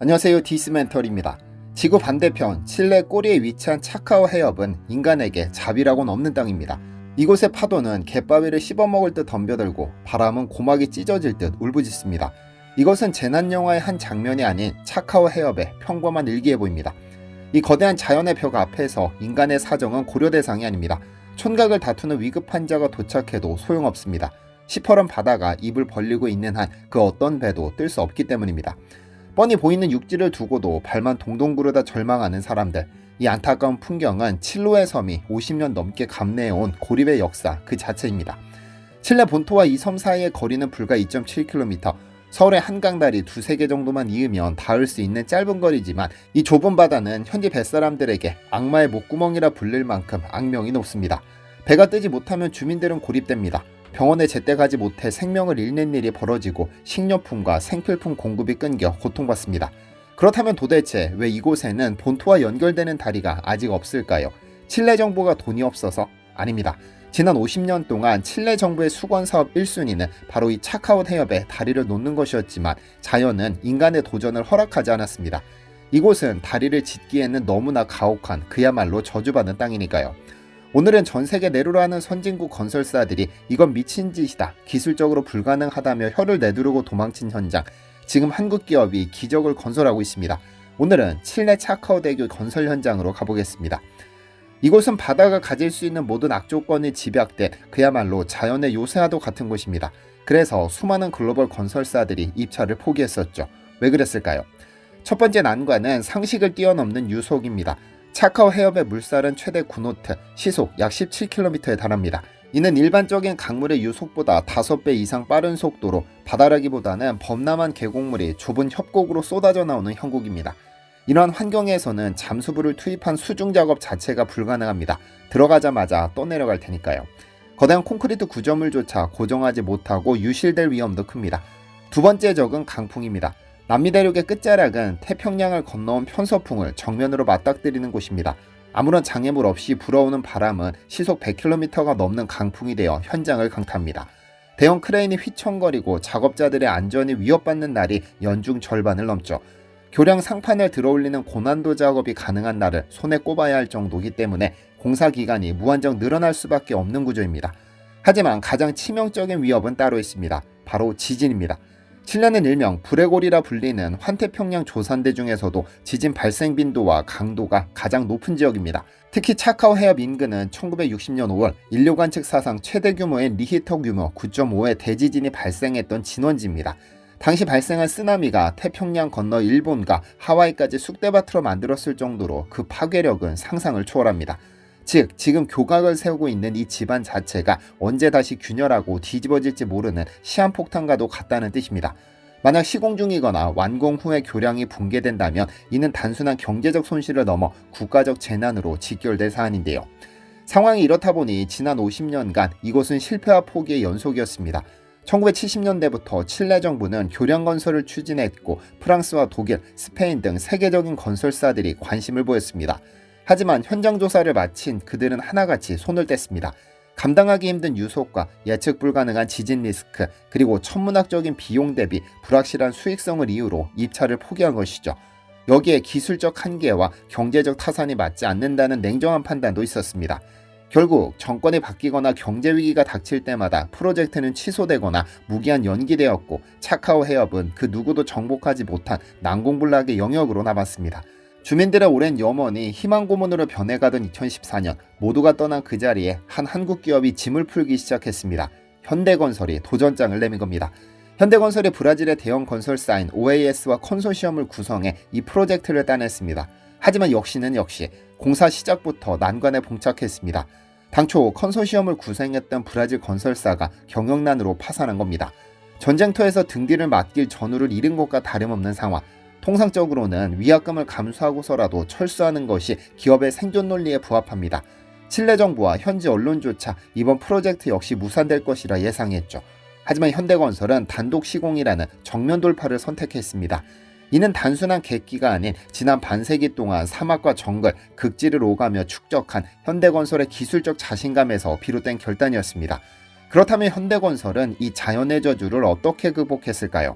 안녕하세요, 디스멘털입니다. 지구 반대편 칠레 꼬리에 위치한 차카오 해협은 인간에게 자비라고는 없는 땅입니다. 이곳의 파도는 갯바위를 씹어먹을 듯 덤벼들고 바람은 고막이 찢어질 듯 울부짖습니다. 이것은 재난영화의 한 장면이 아닌 차카오 해협의 평범한 일기예보입니다. 이 거대한 자연의 벽 앞에서 인간의 사정은 고려 대상이 아닙니다. 촌각을 다투는 위급한 자가 도착해도 소용없습니다. 시퍼런 바다가 입을 벌리고 있는 한 그 어떤 배도 뜰 수 없기 때문입니다. 뻔히 보이는 육지를 두고도 발만 동동 구르다 절망하는 사람들. 이 안타까운 풍경은 칠로의 섬이 50년 넘게 감내해온 고립의 역사 그 자체입니다. 칠레 본토와 이 섬 사이의 거리는 불과 2.7km, 서울의 한강다리 두세 개 정도만 이으면 닿을 수 있는 짧은 거리지만 이 좁은 바다는 현지 뱃사람들에게 악마의 목구멍이라 불릴 만큼 악명이 높습니다. 배가 뜨지 못하면 주민들은 고립됩니다. 병원에 제때 가지 못해 생명을 잃는 일이 벌어지고 식료품과 생필품 공급이 끊겨 고통받습니다. 그렇다면 도대체 왜 이곳에는 본토와 연결되는 다리가 아직 없을까요? 칠레 정부가 돈이 없어서? 아닙니다. 지난 50년 동안 칠레 정부의 수건 사업 1순위는 바로 이 차카오 해협에 다리를 놓는 것이었지만 자연은 인간의 도전을 허락하지 않았습니다. 이곳은 다리를 짓기에는 너무나 가혹한 그야말로 저주받은 땅이니까요. 오늘은 전 세계 내로라 하는 선진국 건설사들이 이건 미친 짓이다, 기술적으로 불가능하다며 혀를 내두르고 도망친 현장, 지금 한국 기업이 기적을 건설하고 있습니다. 오늘은 칠레 차카오 대교 건설 현장으로 가보겠습니다. 이곳은 바다가 가질 수 있는 모든 악조건이 집약된 그야말로 자연의 요새와도 같은 곳입니다. 그래서 수많은 글로벌 건설사들이 입찰을 포기했었죠. 왜 그랬을까요? 첫 번째 난관은 상식을 뛰어넘는 유속입니다. 차카오 해협의 물살은 최대 9노트, 시속 약 17km에 달합니다. 이는 일반적인 강물의 유속보다 5배 이상 빠른 속도로 바다라기보다는 범람한 계곡물이 좁은 협곡으로 쏟아져 나오는 형국입니다. 이러한 환경에서는 잠수부를 투입한 수중 작업 자체가 불가능합니다. 들어가자마자 떠내려갈 테니까요. 거대한 콘크리트 구조물조차 고정하지 못하고 유실될 위험도 큽니다. 두 번째 적은 강풍입니다. 남미 대륙의 끝자락은 태평양을 건너온 편서풍을 정면으로 맞닥뜨리는 곳입니다. 아무런 장애물 없이 불어오는 바람은 시속 100km가 넘는 강풍이 되어 현장을 강타합니다. 대형 크레인이 휘청거리고 작업자들의 안전이 위협받는 날이 연중 절반을 넘죠. 교량 상판을 들어올리는 고난도 작업이 가능한 날을 손에 꼽아야 할 정도이기 때문에 공사 기간이 무한정 늘어날 수밖에 없는 구조입니다. 하지만 가장 치명적인 위협은 따로 있습니다. 바로 지진입니다. 칠레는 일명 불의 골이라 불리는 환태평양 조산대 중에서도 지진 발생 빈도와 강도가 가장 높은 지역입니다. 특히 차카오 해협 인근은 1960년 5월 인류 관측 사상 최대 규모의 리히터 규모 9.5의 대지진이 발생했던 진원지입니다. 당시 발생한 쓰나미가 태평양 건너 일본과 하와이까지 쑥대밭으로 만들었을 정도로 그 파괴력은 상상을 초월합니다. 즉, 지금 교각을 세우고 있는 이 집안 자체가 언제 다시 균열하고 뒤집어질지 모르는 시한폭탄과도 같다는 뜻입니다. 만약 시공 중이거나 완공 후에 교량이 붕괴된다면 이는 단순한 경제적 손실을 넘어 국가적 재난으로 직결될 사안인데요. 상황이 이렇다 보니 지난 50년간 이곳은 실패와 포기의 연속이었습니다. 1970년대부터 칠레 정부는 교량 건설을 추진했고 프랑스와 독일, 스페인 등 세계적인 건설사들이 관심을 보였습니다. 하지만 현장 조사를 마친 그들은 하나같이 손을 뗐습니다. 감당하기 힘든 유속과 예측 불가능한 지진 리스크, 그리고 천문학적인 비용 대비 불확실한 수익성을 이유로 입찰을 포기한 것이죠. 여기에 기술적 한계와 경제적 타산이 맞지 않는다는 냉정한 판단도 있었습니다. 결국 정권이 바뀌거나 경제 위기가 닥칠 때마다 프로젝트는 취소되거나 무기한 연기되었고 차카오 해협은 그 누구도 정복하지 못한 난공불락의 영역으로 남았습니다. 주민들의 오랜 염원이 희망 고문으로 변해가던 2014년 모두가 떠난 그 자리에 한 한국 기업이 짐을 풀기 시작했습니다. 현대건설이 도전장을 내민 겁니다. 현대건설이 브라질의 대형 건설사인 OAS와 컨소시엄을 구성해 이 프로젝트를 따냈습니다. 하지만 역시는 역시 공사 시작부터 난관에 봉착했습니다. 당초 컨소시엄을 구성했던 브라질 건설사가 경영난으로 파산한 겁니다. 전쟁터에서 등 뒤를 맡길 전우를 잃은 것과 다름없는 상황. 통상적으로는 위약금을 감수하고서라도 철수하는 것이 기업의 생존 논리에 부합합니다. 칠레 정부와 현지 언론조차 이번 프로젝트 역시 무산될 것이라 예상했죠. 하지만 현대건설은 단독 시공이라는 정면 돌파를 선택했습니다. 이는 단순한 객기가 아닌 지난 반세기 동안 사막과 정글, 극지를 오가며 축적한 현대건설의 기술적 자신감에서 비롯된 결단이었습니다. 그렇다면 현대건설은 이 자연의 저주를 어떻게 극복했을까요?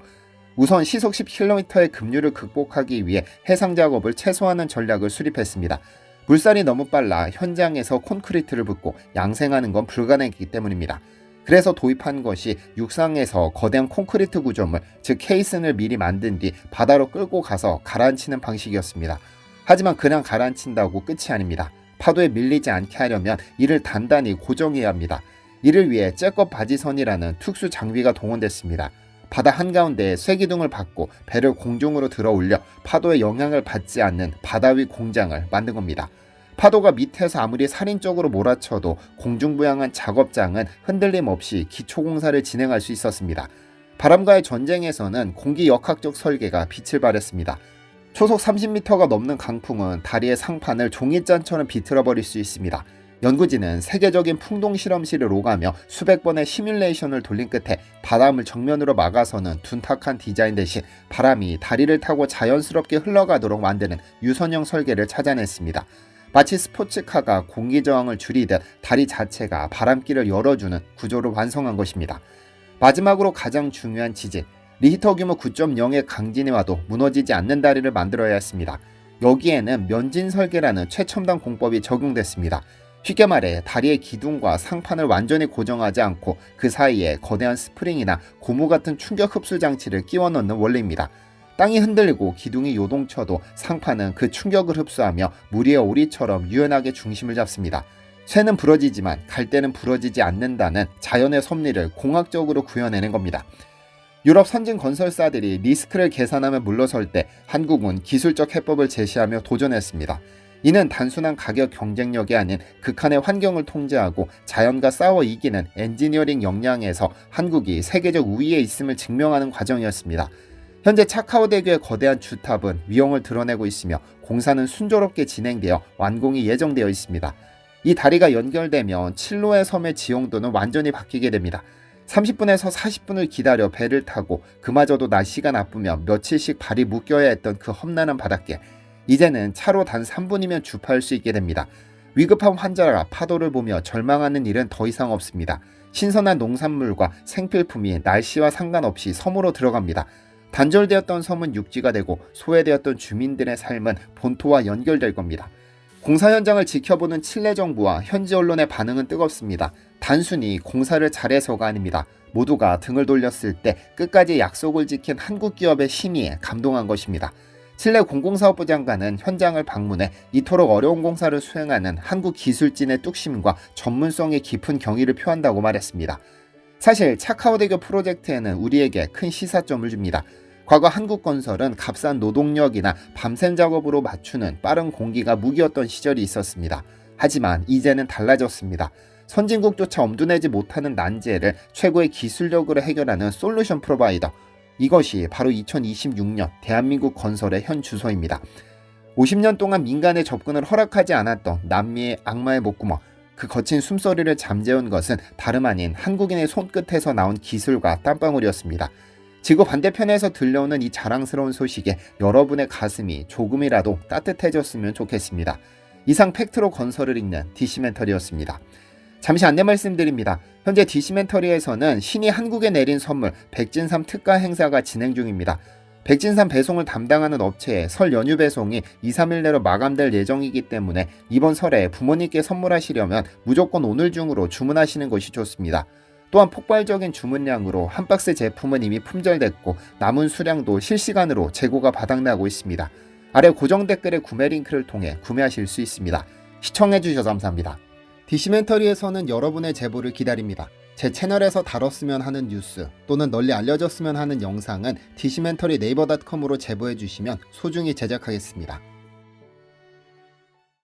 우선 시속 10km의 급류를 극복하기 위해 해상 작업을 최소화하는 전략을 수립했습니다. 물살이 너무 빨라 현장에서 콘크리트를 붓고 양생하는 건 불가능했기 때문입니다. 그래서 도입한 것이 육상에서 거대한 콘크리트 구조물, 즉 케이슨을 미리 만든 뒤 바다로 끌고 가서 가라앉히는 방식이었습니다. 하지만 그냥 가라앉힌다고 끝이 아닙니다. 파도에 밀리지 않게 하려면 이를 단단히 고정해야 합니다. 이를 위해 잭업 바지선이라는 특수 장비가 동원됐습니다. 바다 한가운데에 쇠기둥을 받고 배를 공중으로 들어 올려 파도의 영향을 받지 않는 바다 위 공장을 만든 겁니다. 파도가 밑에서 아무리 살인적으로 몰아쳐도 공중부양한 작업장은 흔들림 없이 기초공사를 진행할 수 있었습니다. 바람과의 전쟁에서는 공기 역학적 설계가 빛을 발했습니다. 초속 30m가 넘는 강풍은 다리의 상판을 종이잔처럼 비틀어버릴 수 있습니다. 연구진은 세계적인 풍동 실험실을 오가며 수백 번의 시뮬레이션을 돌린 끝에 바람을 정면으로 막아서는 둔탁한 디자인 대신 바람이 다리를 타고 자연스럽게 흘러가도록 만드는 유선형 설계를 찾아냈습니다. 마치 스포츠카가 공기 저항을 줄이듯 다리 자체가 바람길을 열어주는 구조를 완성한 것입니다. 마지막으로 가장 중요한 지진, 리히터 규모 9.0의 강진이 와도 무너지지 않는 다리를 만들어야 했습니다. 여기에는 면진 설계라는 최첨단 공법이 적용됐습니다. 쉽게 말해 다리의 기둥과 상판을 완전히 고정하지 않고 그 사이에 거대한 스프링이나 고무 같은 충격 흡수 장치를 끼워 넣는 원리입니다. 땅이 흔들리고 기둥이 요동쳐도 상판은 그 충격을 흡수하며 무리의 오리처럼 유연하게 중심을 잡습니다. 쇠는 부러지지만 갈대는 부러지지 않는다는 자연의 섭리를 공학적으로 구현해낸 겁니다. 유럽 선진 건설사들이 리스크를 계산하며 물러설 때 한국은 기술적 해법을 제시하며 도전했습니다. 이는 단순한 가격 경쟁력이 아닌 극한의 환경을 통제하고 자연과 싸워 이기는 엔지니어링 역량에서 한국이 세계적 우위에 있음을 증명하는 과정이었습니다. 현재 차카오대교의 거대한 주탑은 위용을 드러내고 있으며 공사는 순조롭게 진행되어 완공이 예정되어 있습니다. 이 다리가 연결되면 칠로의 섬의 지형도는 완전히 바뀌게 됩니다. 30분에서 40분을 기다려 배를 타고 그마저도 날씨가 나쁘면 며칠씩 발이 묶여야 했던 그 험난한 바닷길, 이제는 차로 단 3분이면 주파할 수 있게 됩니다. 위급한 환자가 파도를 보며 절망하는 일은 더 이상 없습니다. 신선한 농산물과 생필품이 날씨와 상관없이 섬으로 들어갑니다. 단절되었던 섬은 육지가 되고 소외되었던 주민들의 삶은 본토와 연결될 겁니다. 공사 현장을 지켜보는 칠레 정부와 현지 언론의 반응은 뜨겁습니다. 단순히 공사를 잘해서가 아닙니다. 모두가 등을 돌렸을 때 끝까지 약속을 지킨 한국 기업의 신의에 감동한 것입니다. 칠레 공공사업부 장관은 현장을 방문해 이토록 어려운 공사를 수행하는 한국 기술진의 뚝심과 전문성에 깊은 경의를 표한다고 말했습니다. 사실 차카오대교 프로젝트에는 우리에게 큰 시사점을 줍니다. 과거 한국건설은 값싼 노동력이나 밤샘 작업으로 맞추는 빠른 공기가 무기였던 시절이 있었습니다. 하지만 이제는 달라졌습니다. 선진국조차 엄두내지 못하는 난제를 최고의 기술력으로 해결하는 솔루션 프로바이더, 이것이 바로 2026년 대한민국 건설의 현 주소입니다. 50년 동안 민간의 접근을 허락하지 않았던 남미의 악마의 목구멍, 그 거친 숨소리를 잠재운 것은 다름 아닌 한국인의 손끝에서 나온 기술과 땀방울이었습니다. 지구 반대편에서 들려오는 이 자랑스러운 소식에 여러분의 가슴이 조금이라도 따뜻해졌으면 좋겠습니다. 이상 팩트로 건설을 읽는 디시멘터리였습니다. 잠시 안내 말씀드립니다. 현재 디시멘터리에서는 신이 한국에 내린 선물 백진삼 특가 행사가 진행 중입니다. 백진삼 배송을 담당하는 업체의 설 연휴 배송이 2-3일 내로 마감될 예정이기 때문에 이번 설에 부모님께 선물하시려면 무조건 오늘 중으로 주문하시는 것이 좋습니다. 또한 폭발적인 주문량으로 한 박스 제품은 이미 품절됐고 남은 수량도 실시간으로 재고가 바닥나고 있습니다. 아래 고정 댓글의 구매 링크를 통해 구매하실 수 있습니다. 시청해주셔서 감사합니다. 디시멘터리에서는 여러분의 제보를 기다립니다. 제 채널에서 다뤘으면 하는 뉴스 또는 널리 알려졌으면 하는 영상은 디시멘터리 네이버닷컴으로 제보해주시면 소중히 제작하겠습니다.